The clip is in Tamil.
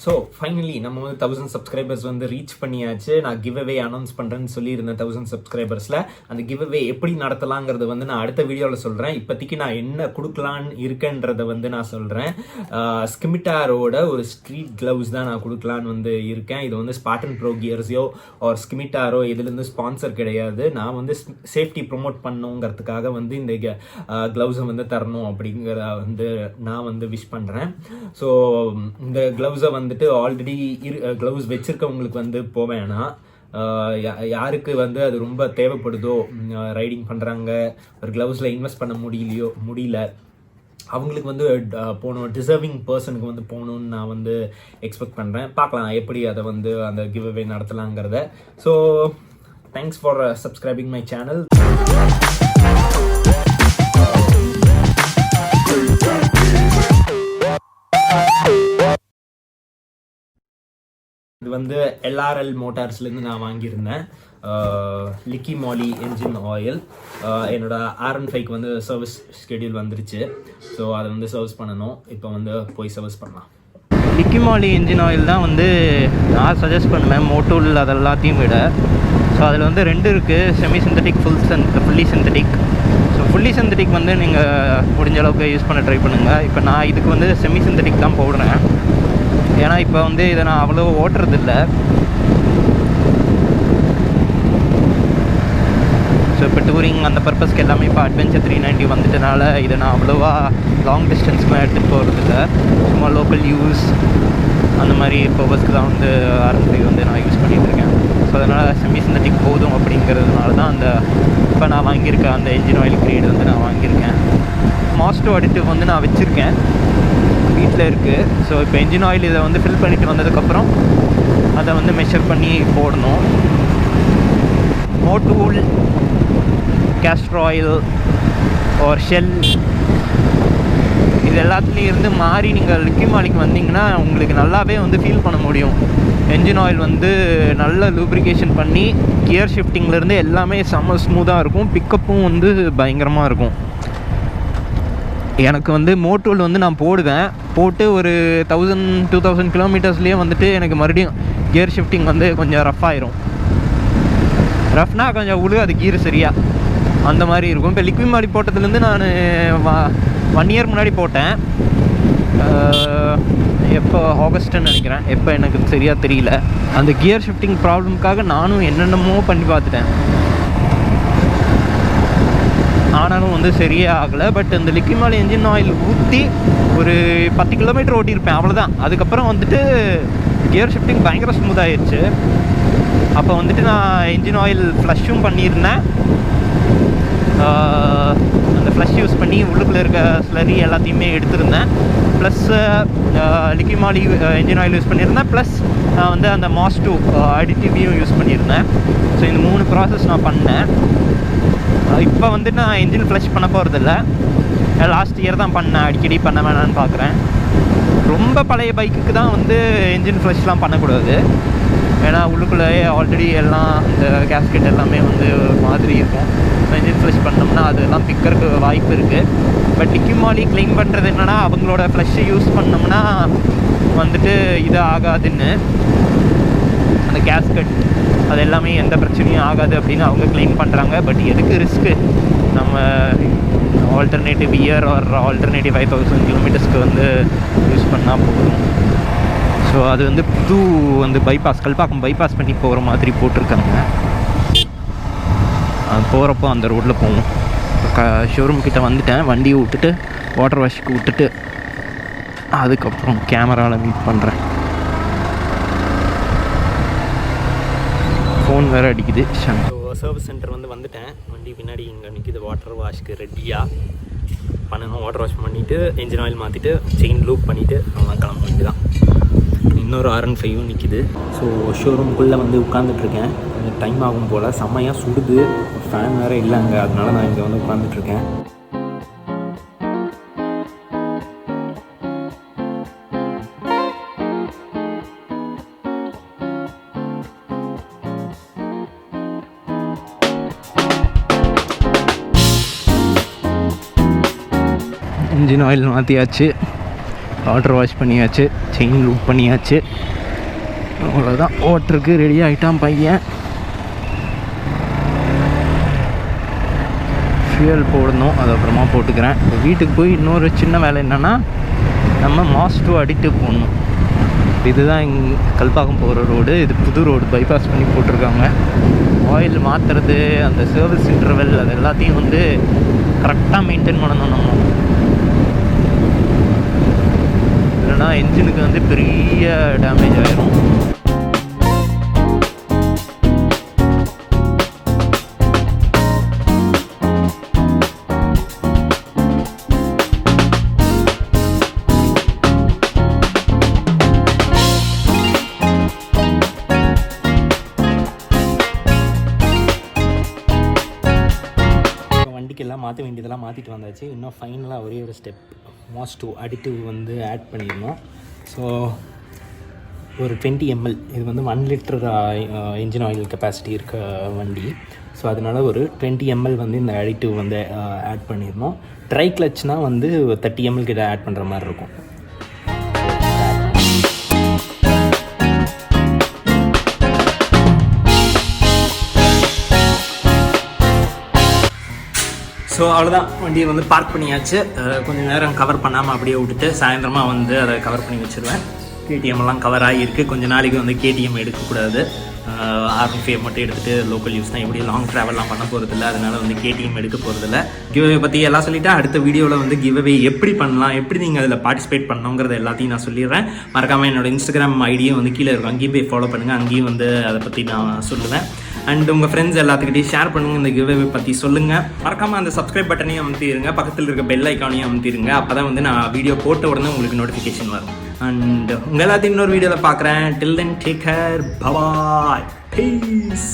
ஸோ ஃபைனலி நம்ம வந்து 1000 சப்ஸ்கிரைபர்ஸ் வந்து ரீச் பண்ணியாச்சு. நான் கிவ் அவே அனௌன்ஸ் பண்ணுறேன்னு சொல்லியிருந்தேன் 1000 சப்ஸ்கிரைபர்ஸில். அந்த கிவ் அவே எப்படி நடத்தலாங்கிறத வந்து நான் அடுத்த வீடியோவில் சொல்கிறேன். இப்போதைக்கு நான் என்ன கொடுக்கலான்னு இருக்கேன்றதை வந்து நான் சொல்கிறேன். ஸ்கிமிட்டாரோட ஒரு ஸ்ட்ரீட் க்ளவுஸ் தான் நான் கொடுக்கலான்னு வந்து இருக்கேன். இது வந்து ஸ்பார்டன் ப்ரோ கியர்ஸையோ ஒரு ஸ்கிமிட்டாரோ இதுலேருந்து ஸ்பான்சர் கிடையாது. நான் வந்து சேஃப்டி ப்ரொமோட் பண்ணுங்கிறதுக்காக வந்து இந்த க்ளவுஸை வந்து தரணும் அப்படிங்கிறத வந்து நான் வந்து விஷ் பண்ணுறேன். ஸோ இந்த க்ளவுஸை வந்துட்டு ஆல்ரெடி க்ளவுஸ் வச்சிருக்கவங்களுக்கு வந்து போவேன்னா, யாருக்கு வந்து அது ரொம்ப தேவைப்படுதோ, ரைடிங் பண்ணுறாங்க, ஒரு க்ளவுஸில் இன்வெஸ்ட் பண்ண முடியல அவங்களுக்கு வந்து போகணும், டிசர்விங் பர்சனுக்கு வந்து போகணுன்னு நான் வந்து எக்ஸ்பெக்ட் பண்ணுறேன். பார்க்கலாம் எப்படி அதை வந்து அந்த கிவ் அவே நடத்தலாங்கிறத. So thanks for subscribing my channel. இது வந்து LRL மோட்டார்ஸ்லேருந்து நான் வாங்கியிருந்தேன். Liqui Moly engine oil. என்னோட R15க்கு வந்து சர்வீஸ் ஸ்கெடியூல் வந்துருச்சு. ஸோ அதை வந்து சர்வீஸ் பண்ணணும். இப்போ வந்து போய் சர்வீஸ் பண்ணலாம். லிக்கி மாலி என்ஜின் ஆயில் தான் வந்து நான் சஜஸ்ட் பண்ணுவேன் மோட்டோல் அதெல்லாத்தையும் விட. ஸோ அதில் வந்து 2 இருக்குது, semi synthetic, fully synthetic. So fully synthetic வந்து நீங்கள் முடிஞ்ச அளவுக்கு யூஸ் பண்ண ட்ரை பண்ணுங்கள். இப்போ நான் இதுக்கு வந்து செமி சிந்தட்டிக் தான் போடுறேன். ஏன்னா இப்போ வந்து இதை நான் அவ்வளோ ஓட்டுறதில்லை. ஸோ இப்போ டூரிங் அந்த பர்பஸ்க்கு எல்லாமே இப்போ அட்வென்ச்சர் 390 வந்துட்டனால இதை நான் அவ்வளோவா லாங் டிஸ்டன்ஸ்க்குலாம் எடுத்துகிட்டு போகிறதில்ல. சும்மா லோக்கல் யூஸ் அந்த மாதிரி பர்பஸ்க்கு தான் வந்து R15 வந்து நான் யூஸ் பண்ணிகிட்ருக்கேன். ஸோ அதனால் செமி சிந்தட்டிக் போதும் அப்படிங்கிறதுனால தான் அந்த இப்போ நான் வாங்கியிருக்கேன் அந்த என்ஜின் ஆயில் கிரேட் வந்து நான் வாங்கியிருக்கேன். மாஸ்டோ அடிட்டிவ் வந்து நான் வச்சுருக்கேன், வீட்டில் இருக்குது. ஸோ இப்போ என்ஜின் ஆயில் இதை வந்து ஃபில் பண்ணிவிட்டு வந்ததுக்கப்புறம் அதை வந்து மெஷர் பண்ணி போடணும். மோட்டூல், கேஸ்டர் ஆயில் ஒரு ஷெல், இது எல்லாத்துலேயும் இருந்து மாறி நீங்கள் லிக்கி மாலிக்கு வந்தீங்கன்னா உங்களுக்கு நல்லாவே வந்து ஃபீல் பண்ண முடியும். என்ஜின் ஆயில் வந்து நல்ல லூப்ரிகேஷன் பண்ணி கியர் ஷிஃப்டிங்லேருந்து எல்லாமே செம்ம ஸ்மூத்தாக இருக்கும். பிக்கப்பும் வந்து பயங்கரமாக இருக்கும். எனக்கு வந்து மோட்டோல் வந்து நான் போட்டு ஒரு 1000-2000 கிலோமீட்டர்ஸ்லேயே வந்துட்டு எனக்கு மறுபடியும் கியர் ஷிஃப்டிங் வந்து கொஞ்சம் ரஃப் ஆயிரும். ரஃப்னா கொஞ்சம் அது கீர் சரியாக அந்த மாதிரி இருக்கும். இப்போ லிக்வி மாலி போட்டதுலேருந்து நான் 1 இயர் முன்னாடி போட்டேன். எப்போ ஆகஸ்ட்டுன்னு நினைக்கிறேன், எப்போ எனக்கு சரியாக தெரியல. அந்த கியர் ஷிஃப்டிங் ப்ராப்ளம்காக நானும் என்னென்னமோ பண்ணி பார்த்துட்டேன், ஆனாலும் வந்து சரியே ஆகலை. பட் இந்த லிக்கி மாலி என்ஜின் ஆயில் ஊற்றி ஒரு 10 கிலோமீட்டர் ஓட்டியிருப்பேன், அவ்வளோதான். அதுக்கப்புறம் வந்துட்டு கியர் ஷிஃப்டிங் பயங்கர ஸ்மூத்தாகிடுச்சு. அப்போ வந்துட்டு நான் என்ஜின் ஆயில் ஃப்ளஷ்ஷும் பண்ணியிருந்தேன். அந்த ஃப்ளஷ் யூஸ் பண்ணி உள்ளுக்குள்ளே இருக்க ஸ்லரி எல்லாத்தையுமே எடுத்திருந்தேன். Plus Leakey Moly engine oil use பண்ணியிருந்தேன். ப்ளஸ் நான் வந்து அந்த மாஸ்டோ அடிட்டிவையும் யூஸ் பண்ணியிருந்தேன். ஸோ இந்த 3 ப்ராசஸ் நான் பண்ணேன். இப்போ வந்துட்டு நான் என்ஜின் ஃப்ளஷ் பண்ண போகிறதில்ல, லாஸ்ட் இயர் தான் பண்ணேன். அடிக்கடி பண்ண வேணான்னு பார்க்குறேன். ரொம்ப பழைய பைக்குக்கு தான் வந்து என்ஜின் ஃப்ளஷ்லாம் பண்ணக்கூடாது. ஏன்னா உள்ளுக்குள்ளே ஆல்ரெடி எல்லாம் இந்த கேஸ்கெட் எல்லாமே வந்து ஒரு மாதிரி இருக்கும். என்ஜின் ஃப்ளஷ் பண்ணோம்னா அதெல்லாம் பிக்கருக்கு வாய்ப்பு இருக்குது. பட் லிக்கி மாலி க்ளைம் பண்ணுறது என்னென்னா அவங்களோட ஃப்ளஷ்ஷை யூஸ் பண்ணோம்னா வந்துட்டு இது ஆகாதுன்னு, அந்த கேஸ்கெட் அது எல்லாமே எந்த பிரச்சனையும் ஆகாது அப்படின்னு அவங்க க்ளைம் பண்ணுறாங்க. பட் எதுக்கு ரிஸ்க்கு, நம்ம ஆல்டர்னேட்டிவ் இயர் ஆர் ஆல்டர்னேட்டிவ் 5000 கிலோமீட்டர்ஸ்க்கு வந்து யூஸ் பண்ணால் போதும். ஸோ அது வந்து புது வந்து பைபாஸ், கல்பாக்கம் பைபாஸ் பண்ணி போகிற மாதிரி போட்டிருக்காங்க. போகிறப்போ அந்த ரோட்டில் போகணும். ஷோரூம் கிட்டே வந்துட்டேன், வண்டியை விட்டுட்டு வாட்டர் வாஷ்க்கு விட்டுட்டு அதுக்கப்புறம் கேமராவில் மீட் பண்ணுறேன். ஃபோன் வேறு அடிக்குது. ஸோ சர்வீஸ் சென்டர் வந்து வந்துட்டேன். வண்டி பின்னாடி இங்கே நிற்கிது, வாட்டர் வாஷ்க்கு ரெடியாக பண்ணணும். வாட்டர் வாஷ் பண்ணிவிட்டு என்ஜின் ஆயில் மாற்றிட்டு செயின் லூப் பண்ணிவிட்டு அவங்க கிளம்ப வேண்டியதான். இன்னொரு R15 நிற்கிது. ஸோ ஷோரூம்குள்ளே வந்து உட்காந்துட்ருக்கேன். கொஞ்சம் டைம் ஆகும் போல், செம்மையாக சுடுது, ஃபேன் வேறு இல்லைங்க, அதனால நான் இங்கே வந்து உட்காந்துட்ருக்கேன். இன்ஜின் ஆயில் மாற்றியாச்சு. வாட்டர் வாஷ் பண்ணியாச்சு, செயின் லூப் பண்ணியாச்சு. அவ்வளோதான், ஓட்டருக்கு ரெடி ஆகிட்டான் பையன். ஃபியூயல் போடணும், அது அப்புறமா போட்டுக்கிறேன். இப்போ வீட்டுக்கு போய் இன்னொரு சின்ன வேலை என்னென்னா, நம்ம மாஸ் 2 அடிக்டிவ் போடணும். இதுதான் கல்பாக்கம் போகிற ரோடு. இது புது ரோடு, பைபாஸ் பண்ணி போட்டிருக்காங்க. ஆயில் மாற்றுறது, அந்த சர்வீஸ் இன்டர்வெல், அது எல்லாத்தையும் வந்து கரெக்டாக மெயின்டைன் பண்ணணும் நம்ம. இல்லைன்னா என்ஜினுக்கு வந்து பெரிய டேமேஜ் ஆகிரும். வண்டிக்கெல்லாம் மாற்ற வேண்டியதெல்லாம் மாற்றிட்டு வந்தாச்சு. இன்னும் ஃபைனலாக ஒரே ஒரு ஸ்டெப், மாஸ் 2 அடிட்டிவ் வந்து ஆட் பண்ணிடணும். ஸோ ஒரு 20 ml, இது வந்து 1 லிட்டர் இன்ஜின் ஆயில் கெப்பாசிட்டி இருக்க வண்டி. ஸோ அதனால் ஒரு 20 ml வந்து இந்த அடிட்டிவ் வந்து ஆட் பண்ணிடணும். ட்ரை கிளச்னால் வந்து 30 ml கிட்ட ஆட் பண்ணுற மாதிரி இருக்கும். ஸோ அவ்வளோதான், வண்டியை வந்து பார்க் பண்ணியாச்சு. கொஞ்சம் நேரம் கவர் பண்ணாமல் அப்படியே விட்டுட்டு சாயந்தரமாக வந்து அதை கவர் பண்ணி வச்சுருவேன். கேடிஎம்லாம் கவர் ஆகியிருக்கு. கொஞ்சம் நாளைக்கு வந்து கேடிஎம் எடுக்கக்கூடாது, R15 மட்டும் எடுத்துகிட்டு லோக்கல் யூஸ் தான். எப்படி லாங் ட்ராவல்லாம் பண்ண போகிறதில்ல, அதனால் வந்து கேடிஎம் எடுக்க போகிறதில்ல. கிவ்அவே பற்றி எல்லாம் சொல்லிவிட்டு அடுத்த வீடியோவில் வந்து கிவ்அவே எப்படி பண்ணலாம், எப்படி நீங்கள் அதில் பார்ட்டிசிபேட் பண்ணணுங்கிறத எல்லாத்தையும் நான் சொல்லிடுறேன். மறக்காமல் என்னோடய இன்ஸ்டாகிராம் ஐடியும் வந்து கீழே இருக்கும், அங்கேயும் போய் ஃபாலோ பண்ணுங்கள். அங்கேயும் வந்து அதை பற்றி நான் சொல்லுவேன். அண்ட் உங்கள் ஃப்ரெண்ட்ஸ் எல்லாத்துக்கிட்டையும் ஷேர் பண்ணுங்கள், இந்த கிவ்அவே பற்றி சொல்லுங்கள். மறக்காமல் அந்த சப்ஸ்கிரைப் பட்டனையும் அமுத்திடுங்க, பக்கத்தில் இருக்க பெல் ஐக்கானையும் அமுத்திடுங்க. அப்போ தான் வந்து நான் வீடியோ போட்ட உடனே உங்களுக்கு நோட்டிஃபிகேஷன் வரும். அண்ட் உங்கள் எல்லாத்தையும் இன்னொரு வீடியோவில் பார்க்குறேன். Till then take care, bye, piece.